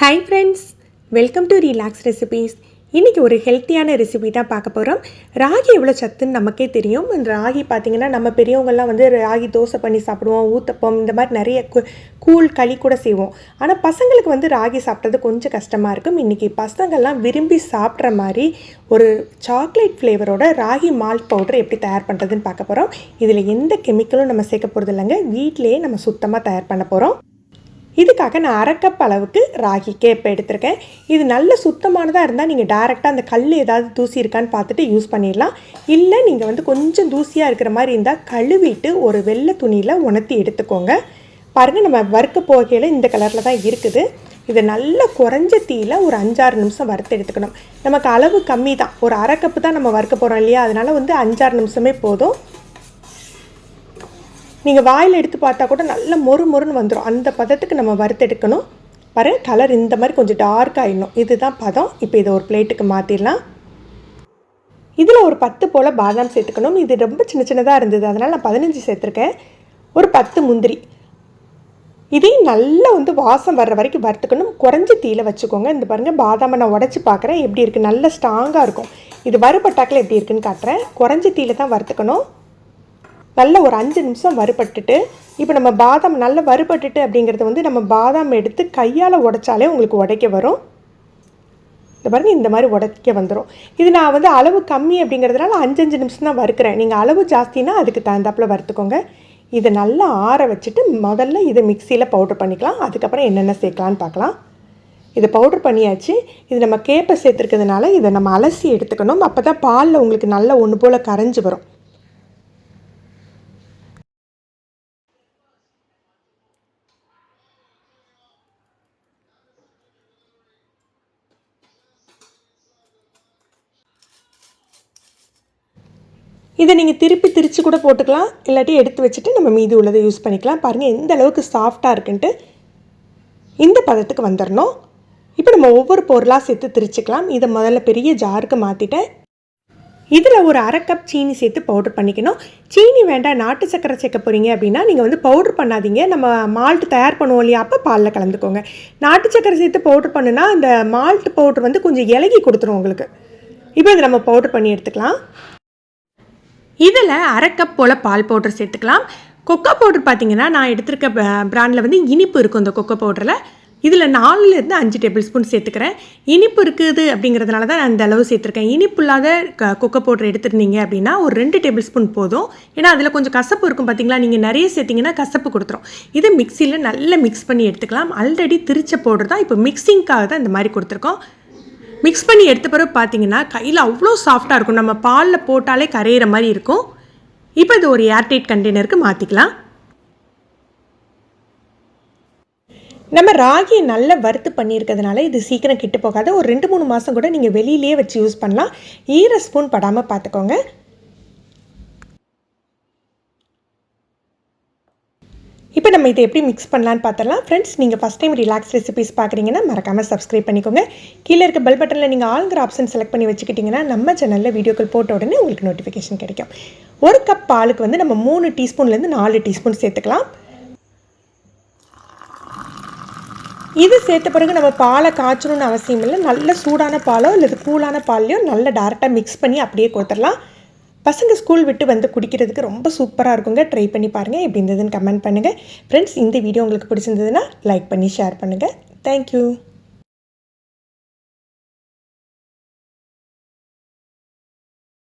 Hi friends, welcome to Relax Recipes. இன்றைக்கி ஒரு ஹெல்த்தியான ரெசிபி தான் பார்க்க போகிறோம். ராகி எவ்வளோ சத்துன்னு நமக்கே தெரியும். இந்த ராகி பார்த்திங்கன்னா நம்ம பெரியவங்கள்லாம் வந்து ராகி தோசை பண்ணி சாப்பிடுவோம், ஊத்தப்பம் இந்த மாதிரி நிறைய கூழ் களி கூட செய்வோம். ஆனால் பசங்களுக்கு வந்து ராகி சாப்பிட்றது கொஞ்சம் கஷ்டமாக இருக்கும். இன்றைக்கி பசங்கள்லாம் விரும்பி சாப்பிட்ற மாதிரி ஒரு சாக்லேட் ஃப்ளேவரோட ராகி மால்ட் பவுடர் எப்படி தயார் பண்ணுறதுன்னு பார்க்க போகிறோம். இதில் எந்த கெமிக்கலும் நம்ம சேர்க்க போகிறது இல்லைங்க, வீட்டிலேயே நம்ம சுத்தமாக தயார் பண்ண போகிறோம். இதுக்காக நான் அரை கப் அளவுக்கு ராகி கேப் எடுத்திருக்கேன். இது நல்ல சுத்தமானதாக இருந்தால் நீங்கள் டேரெக்டாக அந்த கல் ஏதாவது தூசி இருக்கான்னு பார்த்துட்டு யூஸ் பண்ணிடலாம். இல்லை நீங்கள் வந்து கொஞ்சம் தூசியாக இருக்கிற மாதிரி இருந்தால் கழுவிட்டு ஒரு வெள்ளை துணியில் உணர்த்தி எடுத்துக்கோங்க. பாருங்கள், நம்ம வறுக்க போகையில் இந்த கலரில் தான் இருக்குது. இதை நல்லா குறைஞ்ச தீயில் ஒரு 5-6 நிமிஷம் வறுத்து எடுத்துக்கணும். நமக்கு அளவு கம்மி தான், ஒரு அரை கப்பு தான் நம்ம வறுக்க போகிறோம் இல்லையா, அதனால் வந்து 5-6 நிமிஷமே போதும். நீங்கள் வாயில் எடுத்து பார்த்தா கூட நல்லா மொறுன்னு வந்துடும். அந்த பதத்துக்கு நம்ம வறுத்தெடுக்கணும். பாருங்கள், கலர் இந்த மாதிரி கொஞ்சம் டார்க் ஆகிடணும். இதுதான் பதம். இப்போ இதை ஒரு பிளேட்டுக்கு மாற்றிடலாம். இதில் ஒரு 10 போல் பாதாம் சேர்த்துக்கணும். இது ரொம்ப சின்னதாக இருந்தது, அதனால் நான் 15 சேர்த்துருக்கேன். ஒரு 10 முந்திரி. இதையும் நல்லா வந்து வாசம் வர்ற வரைக்கும் வறுத்துக்கணும். குறைஞ்ச தீயில் வச்சுக்கோங்க. இந்த பாருங்கள், பாதாமை நான் உடச்சி பார்க்குறேன் எப்படி இருக்குது. நல்ல ஸ்ட்ராங்காக இருக்கும். இது வறுபட்டாக்கில் எப்படி இருக்குதுன்னு காட்டுறேன். குறைஞ்ச தீயில் தான் வறுத்துக்கணும். நல்லா ஒரு 5 நிமிஷம் வறுபட்டுட்டு, இப்போ நம்ம பாதாம் நல்லா வறுபட்டுட்டு அப்படிங்கிறது வந்து நம்ம பாதாம் எடுத்து கையால் உடைச்சாலே உங்களுக்கு உடைக்க வரும். இந்த பாருங்கள், இந்த மாதிரி உடைக்க வந்துடும். இது நான் வந்து அளவு கம்மி அப்படிங்கிறதுனால 5 நிமிஷம் தான் வறுக்கிறேன். நீங்கள் அளவு ஜாஸ்தினா அதுக்கு தகுந்தாப்பில் வறுத்துக்கோங்க. இதை நல்லா ஆற வச்சுட்டு முதல்ல இதை மிக்சியில் பவுடர் பண்ணிக்கலாம். அதுக்கப்புறம் என்னென்ன சேர்க்கலான்னு பார்க்கலாம். இதை பவுடர் பண்ணியாச்சு. இது நம்ம கேப்பை சேர்த்துருக்கிறதுனால இதை நம்ம அலசி எடுத்துக்கணும். அப்போ தான் பாலில் உங்களுக்கு நல்லா ஒன்று போல் கரைஞ்சி வரும். இதை நீங்கள் திரித்து கூட போட்டுக்கலாம், இல்லாட்டி எடுத்து வச்சுட்டு நம்ம மீதி உள்ளதை யூஸ் பண்ணிக்கலாம். பாருங்கள் எந்த அளவுக்கு சாஃப்டாக இருக்குன்ட்டு. இந்த பதத்துக்கு வந்துடணும். இப்போ நம்ம ஒவ்வொரு பொருளாக சேர்த்து திரிச்சிக்கலாம். இதை முதல்ல பெரிய ஜாருக்கு மாற்றிட்டேன். இதில் ஒரு அரை கப் சீனி சேர்த்து பவுடர் பண்ணிக்கணும். சீனி வேண்டாம், நாட்டு சக்கரை சேர்க்க போகிறீங்க அப்படின்னா நீங்கள் வந்து பவுடர் பண்ணாதீங்க. நம்ம மால்ட் தயார் பண்ணுவோம் இல்லையா, அப்போ பாலில் கலந்துக்கோங்க. நாட்டு சக்கரை சேர்த்து பவுடர் பண்ணுனா அந்த மால்ட் பவுடர் வந்து கொஞ்சம் இலகி கொடுத்துரும் உங்களுக்கு. இப்போ இதை நம்ம பவுடர் பண்ணி எடுத்துக்கலாம். இதில் அரை கப் போல் பால் பவுடர் சேர்த்துக்கலாம். கொக்கோ பவுடர் பார்த்திங்கன்னா நான் எடுத்துருக்க பிராண்டில் வந்து இனிப்பு இருக்கும். இந்த கொக்கோ பவுடரில் இதில் 4-5 டேபிள் ஸ்பூன் சேர்த்துக்கிறேன். இனிப்பு இருக்குது அப்படிங்கிறதுனால தான் நான் இந்த அளவு சேர்த்துருக்கேன். இனிப்பு இல்லாத கொக்கோ பவுடர் எடுத்துருந்தீங்க அப்படின்னா ஒரு 2 டேபிள் ஸ்பூன் போதும். ஏன்னா அதில் கொஞ்சம் கசப்பு இருக்கும் பார்த்திங்களா, நீங்கள் நிறைய சேர்த்திங்கன்னா கசப்பு கொடுத்துரும். இதை மிக்சியில் நல்லா மிக்ஸ் பண்ணி எடுத்துக்கலாம். ஆல்ரெடி திரிச்ச பவுடர் தான், இப்போ மிக்சிங்காக தான் இந்த மாதிரி கொடுத்துருக்கோம். மிக்ஸ் பண்ணி எடுத்த பிறகு பார்த்தீங்கன்னா கையில் அவ்வளோ சாஃப்டாக இருக்கும். நம்ம பாலில் போட்டாலே கரையிற மாதிரி இருக்கும். இப்போ இது ஒரு ஏர்டைட் கண்டெய்னருக்கு மாற்றிக்கலாம். நம்ம ராகியை நல்லா வறுத்து பண்ணியிருக்கிறதுனால இது சீக்கிரம் கிட்டு போகாது. ஒரு 2-3 மாதம் கூட நீங்கள் வெளியிலேயே வச்சு யூஸ் பண்ணலாம். ஈர ஸ்பூன் படாமல் பார்த்துக்கோங்க. இப்போ நம்ம இதை எப்படி மிக்ஸ் பண்ணலான்னு பார்த்துடலாம். ஃப்ரெண்ட்ஸ், நீங்கள் ஃபஸ்ட் டைம் ரிலாக்ஸ் ரெசிபிஸ் பார்க்குறீங்கன்னா மறக்காமல் சப்ஸ்கிரைப் பண்ணிக்கோங்க. கீழே இருக்க பெல் பட்டனில் நீங்கள் ஆளுங்கிற ஆப்ஷன் செலக்ட் பண்ணி வச்சுக்கிட்டிங்கன்னா நம்ம சேனலில் வீடியோக்கள் போட்ட உடனே உங்களுக்கு நோட்டிஃபிகேஷன் கிடைக்கும். ஒரு கப் பாலுக்கு வந்து நம்ம 3 டீஸ்பூன்லேருந்து 4 டீஸ்பூன் சேர்த்துக்கலாம். இது சேர்த்த பிறகு நம்ம பாலை காய்ச்சணுன்னு அவசியம் இல்லை. நல்ல சூடான பாலோ இல்லை கூலான பால்லையோ நல்லா டேரெக்டாக மிக்ஸ் பண்ணி அப்படியே கொடுத்துடலாம். பசங்க ஸ்கூல் விட்டு வந்து குடிக்கிறதுக்கு ரொம்ப சூப்பராக இருக்குங்க. ட்ரை பண்ணி பாருங்கள். எப்படி இருந்ததுன்னு கமெண்ட் பண்ணுங்கள். ஃப்ரெண்ட்ஸ், இந்த வீடியோ உங்களுக்கு பிடிச்சிருந்ததுன்னா லைக் பண்ணி ஷேர் பண்ணுங்கள். தேங்க்யூ.